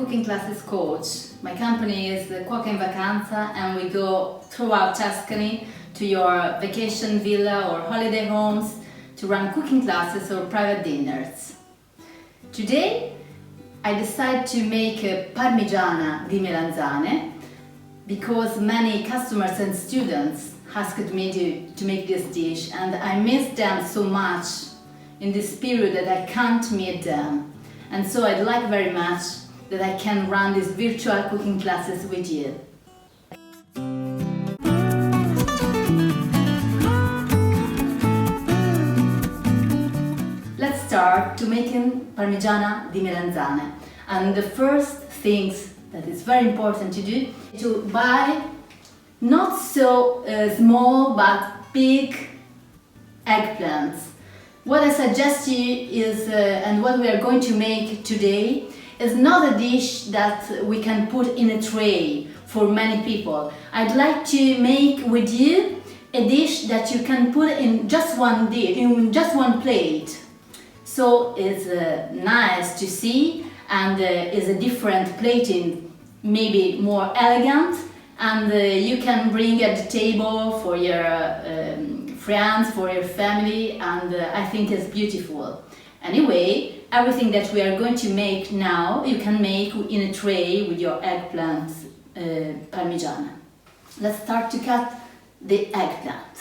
cooking classes coach. My company is Cuoche and Vacanza, and we go throughout Tuscany to your vacation villa or holiday homes to run cooking classes or private dinners. Today I decided to make a Parmigiana di Melanzane because many customers and students asked me to make this dish, and I miss them so much in this period that I can't meet them. And so I'd like very much that I can run these virtual cooking classes with you. Let's start to making Parmigiana di Melanzane. And the first things that is very important to do is to buy not so small but big eggplants. What I suggest to you is, and what we are going to make today, is not a dish that we can put in a tray for many people. I'd like to make with you a dish that you can put in just one dish, in just one plate. So it's nice to see, and is a different plating, maybe more elegant, and you can bring at the table for your friends, for your family, and I think it's beautiful. Anyway, everything that we are going to make now, you can make in a tray with your eggplant Parmigiana. Let's start to cut the eggplant.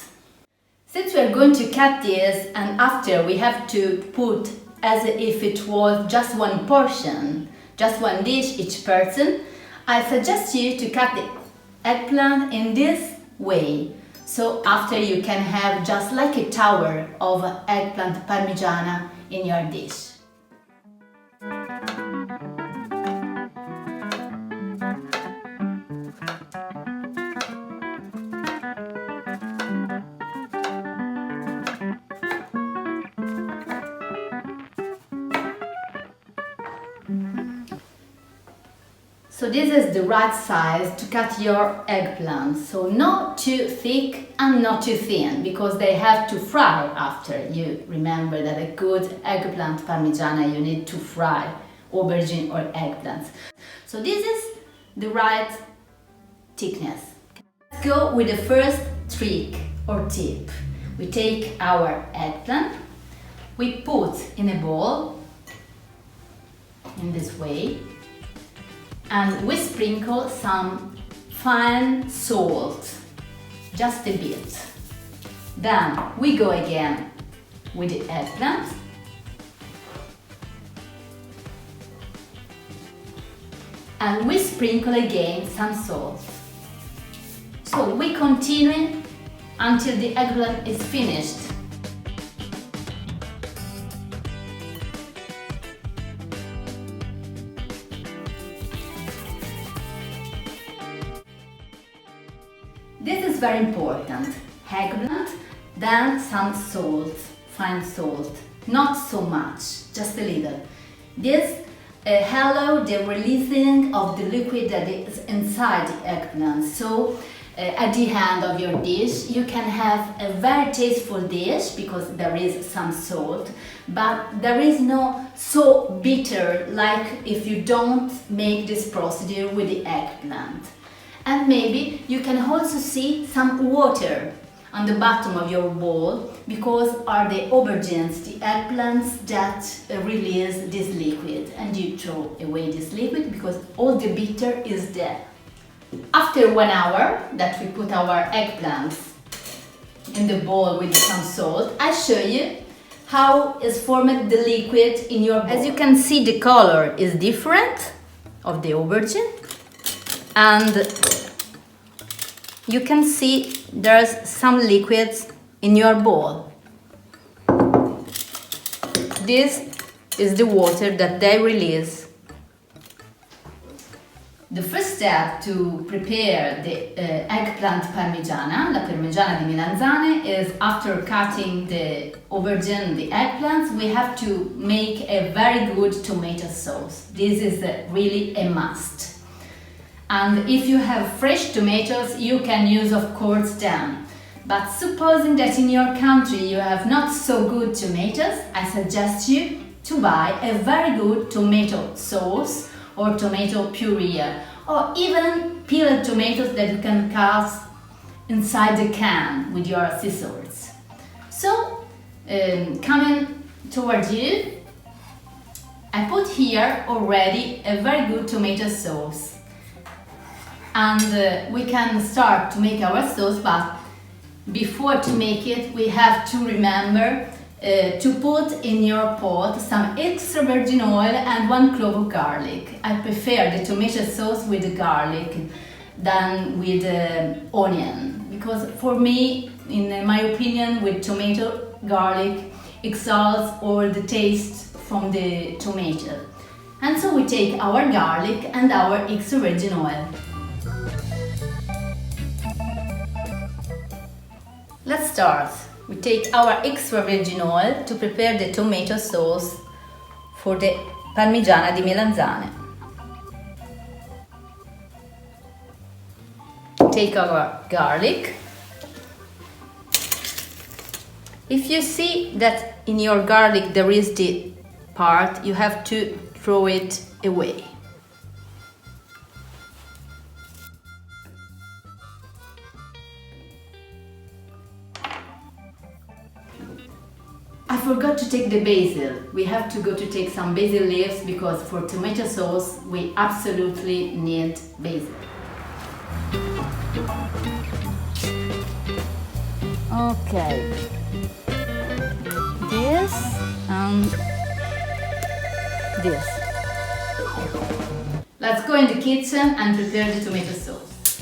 Since we are going to cut this, and after we have to put as if it was just one portion, just one dish each person, I suggest you to cut the eggplant in this way. So after you can have just like a tower of eggplant Parmigiana in your dish. So this is the right size to cut your eggplants, so not too thick and not too thin, because they have to fry after. You remember that a good eggplant Parmigiana you need to fry aubergine or eggplants. So this is the right thickness. Let's go with the first trick or tip. We take our eggplant, we put in a bowl in this way, and we sprinkle some fine salt, just a bit. Then we go again with the eggplant, and we sprinkle again some salt. So we continue until the eggplant is finished. This is very important. Eggplant, then some salt, fine salt, not so much, just a little. This allows the releasing of the liquid that is inside the eggplant. So at the end of your dish you can have a very tasteful dish because there is some salt, but there is no so bitter like if you don't make this procedure with the eggplant. And maybe you can also see some water on the bottom of your bowl because are the aubergines, the eggplants that release this liquid, and you throw away this liquid because all the bitter is there. After 1 hour that we put our eggplants in the bowl with some salt, I show you how is formed the liquid in your bowl. As you can see, the color is different of the aubergine, and you can see there's some liquids in your bowl. This is the water that they release. The first step to prepare the eggplant Parmigiana, la Parmigiana di Melanzane, is after cutting the aubergine, the eggplants, we have to make a very good tomato sauce. This is really a must. And if you have fresh tomatoes, you can use, of course, them. But supposing that in your country you have not so good tomatoes, I suggest you to buy a very good tomato sauce or tomato puree, or even peeled tomatoes that you can cut inside the can with your scissors. So, coming towards you, I put here already a very good tomato sauce. And we can start to make our sauce, but before to make it, we have to remember to put in your pot some extra virgin oil and 1 clove of garlic. I prefer the tomato sauce with the garlic than with the onion, because for me, in my opinion, with tomato, garlic exalts all the taste from the tomato. And so we take our garlic and our extra virgin oil. Let's start. We take our extra virgin oil to prepare the tomato sauce for the Parmigiana di Melanzane. Take our garlic. If you see that in your garlic there is the part, you have to throw it away. I forgot to take the basil. We have to go to take some basil leaves because for tomato sauce we absolutely need basil. Okay. This and this. Let's go in the kitchen and prepare the tomato sauce.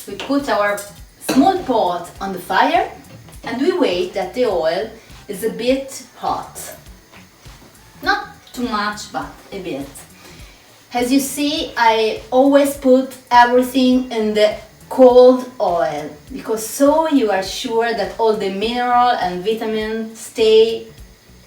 We put our small pot on the fire and we wait that the oil is a bit hot. Not too much, but a bit. As you see, I always put everything in the cold oil, because so you are sure that all the mineral and vitamins stay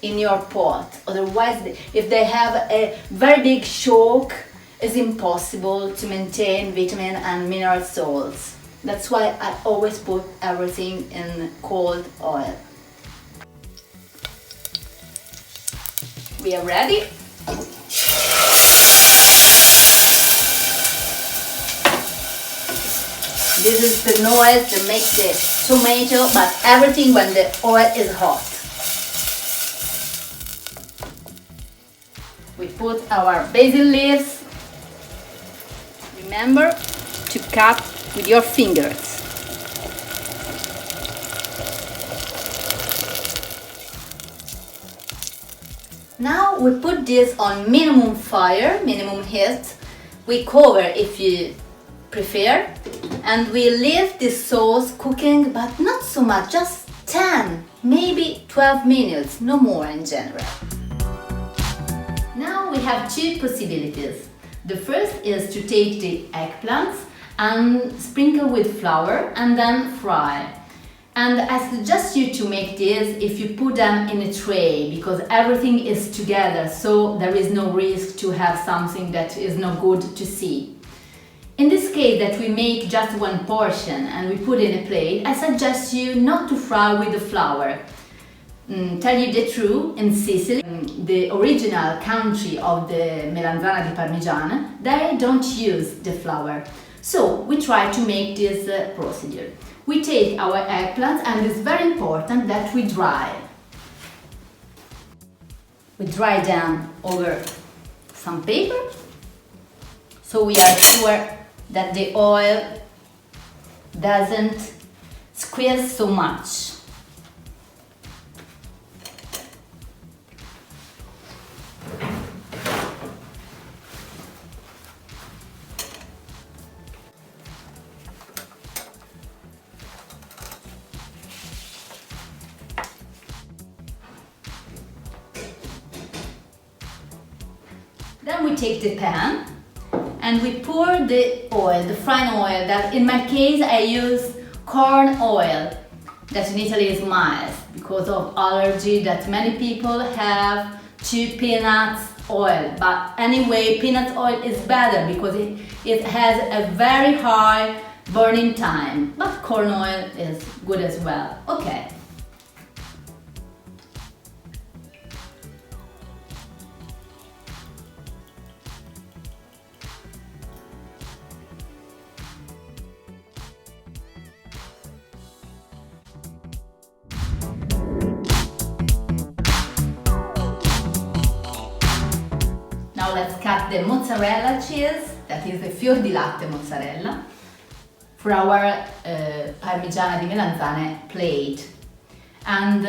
in your pot. Otherwise, if they have a very big shock, it's impossible to maintain vitamin and mineral salts. That's why I always put everything in cold oil. We are ready. This is the noise that makes the tomato, but everything when the oil is hot. We put our basil leaves. Remember to cut with your fingers. Now we put this on minimum fire, minimum heat. We cover if you prefer, and we leave this sauce cooking, but not so much, just 10, maybe 12 minutes, no more in general. Now we have two possibilities. The first is to take the eggplants and sprinkle with flour and then fry. And I suggest you to make this if you put them in a tray, because everything is together, so there is no risk to have something that is not good to see. In this case that we make just one portion and we put in a plate, I suggest you not to fry with the flour. Tell you the truth, in Sicily, the original country of the Melanzane di Parmigiana, they don't use the flour. So we try to make this procedure. We take our eggplants, and it's very important that we dry. We dry them over some paper, so we are sure that the oil doesn't squeeze so much. Then we take the pan and we pour the oil, the frying oil, that in my case I use corn oil, that in Italy is mild because of allergy that many people have to peanut oil. But anyway, peanut oil is better because it has a very high burning time, but corn oil is good as well. Okay. Now let's cut the mozzarella cheese, that is the fior di latte mozzarella, for our Parmigiana di Melanzane plate. And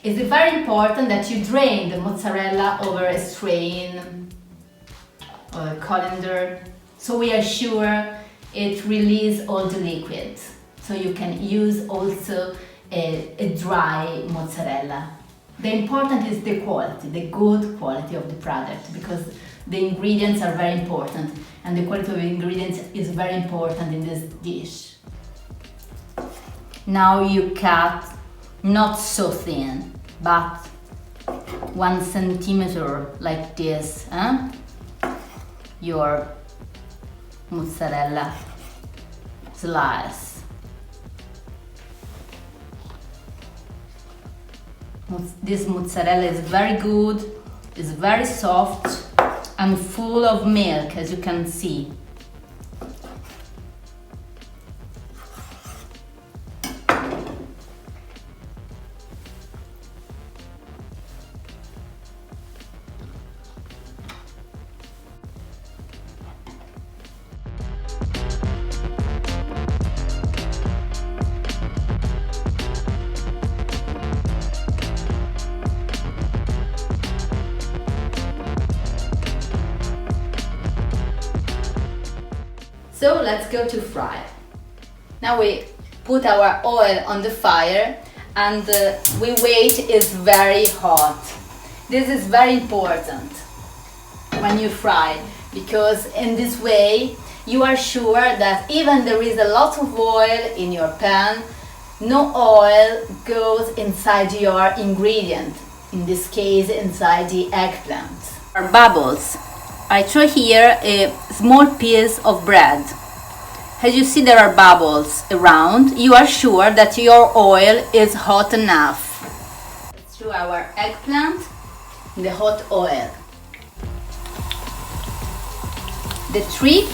it's very important that you drain the mozzarella over a strain or a colander, so we are sure it releases all the liquids. So you can use also a dry mozzarella. The important is the quality, the good quality of the product, because the ingredients are very important and the quality of the ingredients is very important in this dish. Now you cut not so thin, but 1 centimeter like this, your mozzarella slice. This mozzarella is very good, it's very soft and full of milk, as you can see. So let's go to fry. Now we put our oil on the fire and we wait it's very hot. This is very important when you fry, because in this way you are sure that even there is a lot of oil in your pan, no oil goes inside your ingredient, in this case inside the eggplant. Or bubbles. I throw here a small piece of bread. As you see, there are bubbles around. You are sure that your oil is hot enough. Let's throw our eggplant in the hot oil. The trick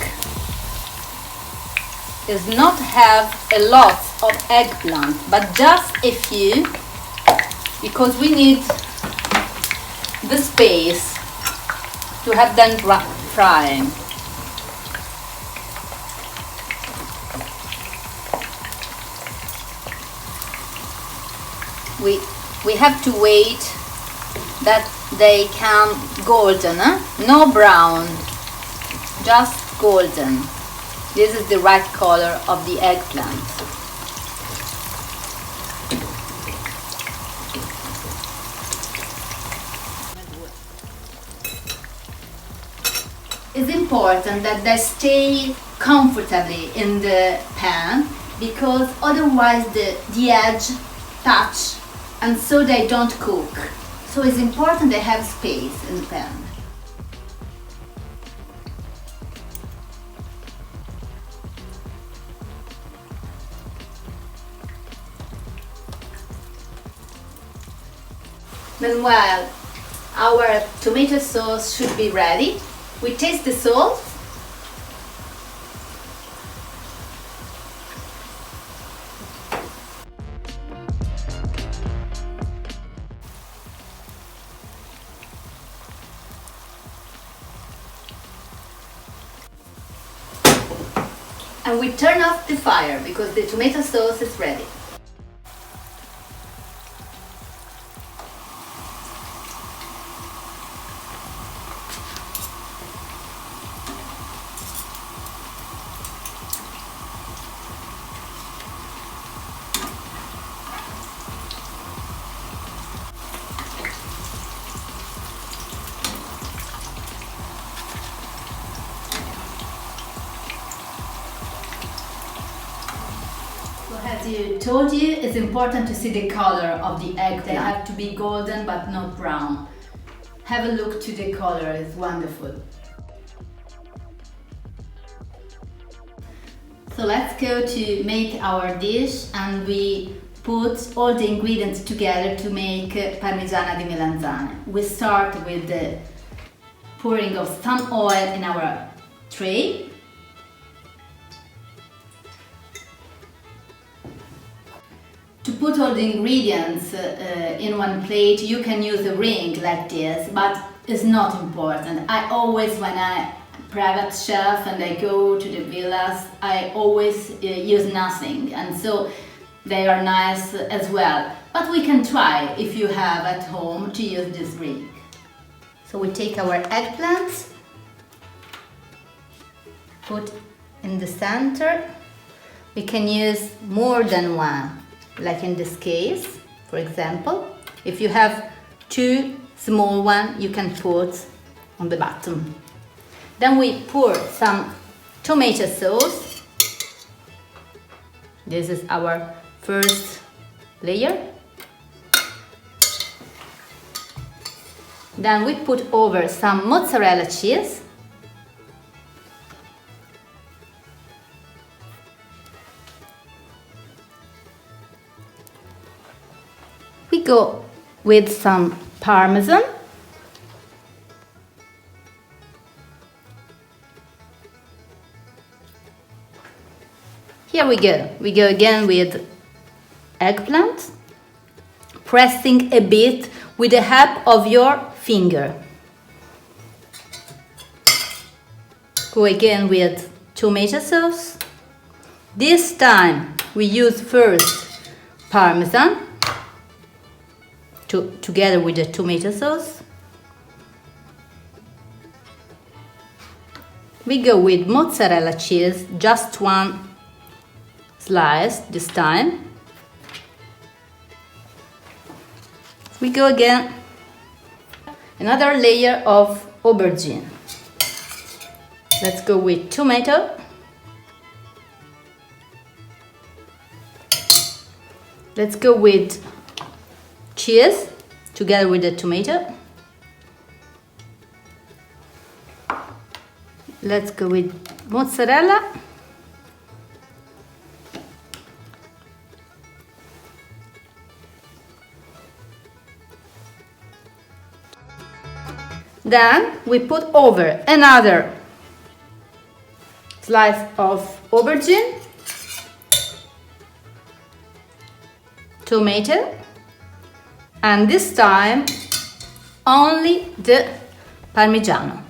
is not have a lot of eggplant, but just a few, because we need the space to have them frying. We have to wait that they come golden, no brown, just golden. This is the right color of the eggplant. It's important that they stay comfortably in the pan, because otherwise the edge touch and so they don't cook. So it's important they have space in the pan. Meanwhile, our tomato sauce should be ready. We taste the salt. And we turn off the fire because the tomato sauce is ready. As you told you, it's important to see the color of the egg. They have to be golden but not brown. Have a look to the color, it's wonderful. So let's go to make our dish, and we put all the ingredients together to make Parmigiana di Melanzane. We start with the pouring of some oil in our tray. To put all the ingredients in one plate, you can use a ring like this, but is not important. I always, when I private chef and I go to the villas, I always use nothing, and so they are nice as well. But we can try, if you have at home, to use this brick. So we take our eggplants, put in the center. We can use more than one, like in this case, for example. If you have two small ones, you can put on the bottom. Then we pour some tomato sauce. This is our first layer. Then we put over some mozzarella cheese. We go with some parmesan. Here we go. We go again with eggplant, pressing a bit with the help of your finger. Go again with tomato sauce. This time we use first parmesan together with the tomato sauce. We go with mozzarella cheese, just one slice this time. We go again, another layer of aubergine. Let's go with tomato. Let's go with cheese together with the tomato. Let's go with mozzarella. Then we put over another slice of aubergine, tomato, and this time only the Parmigiano.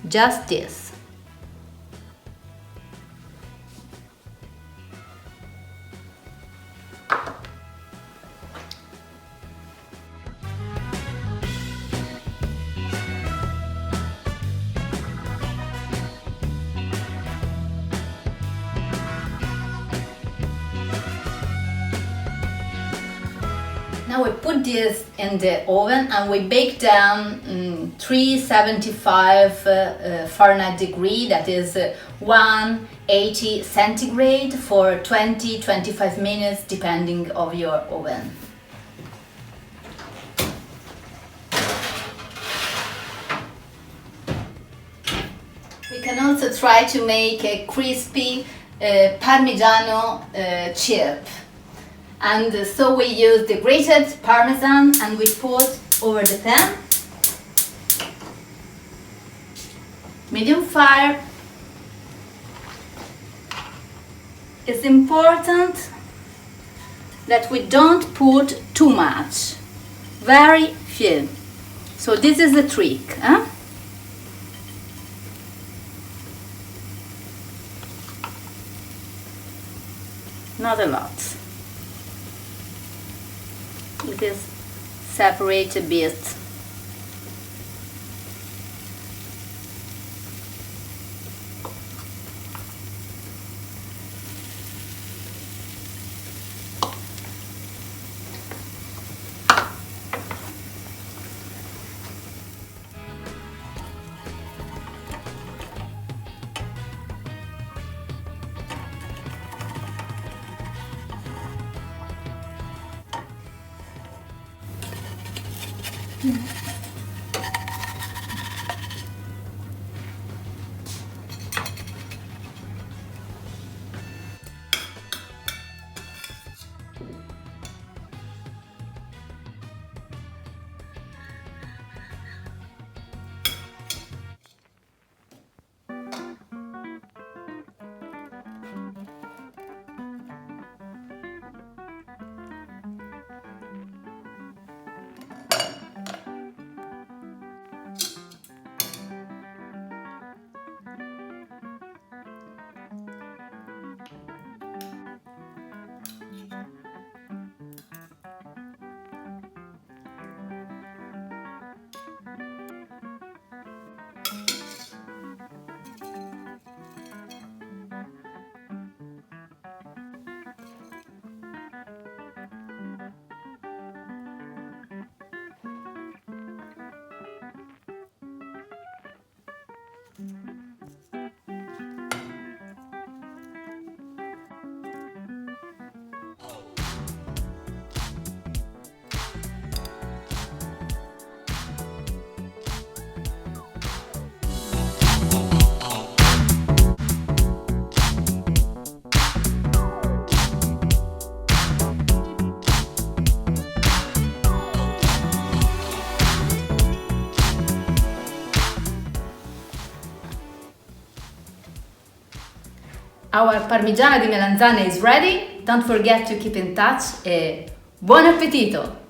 Just this. Now we put this in the oven and we bake down 375 Fahrenheit degree, that is 180 centigrade, for 20-25 minutes depending of your oven. We can also try to make a crispy Parmigiano chip. And so we use the grated parmesan and we put over the pan. Medium fire. It's important that we don't put too much, very few. So this is the trick. Huh? Not a lot. It is separate a bit. Our Parmigiana di Melanzane is ready. Don't forget to keep in touch e buon appetito!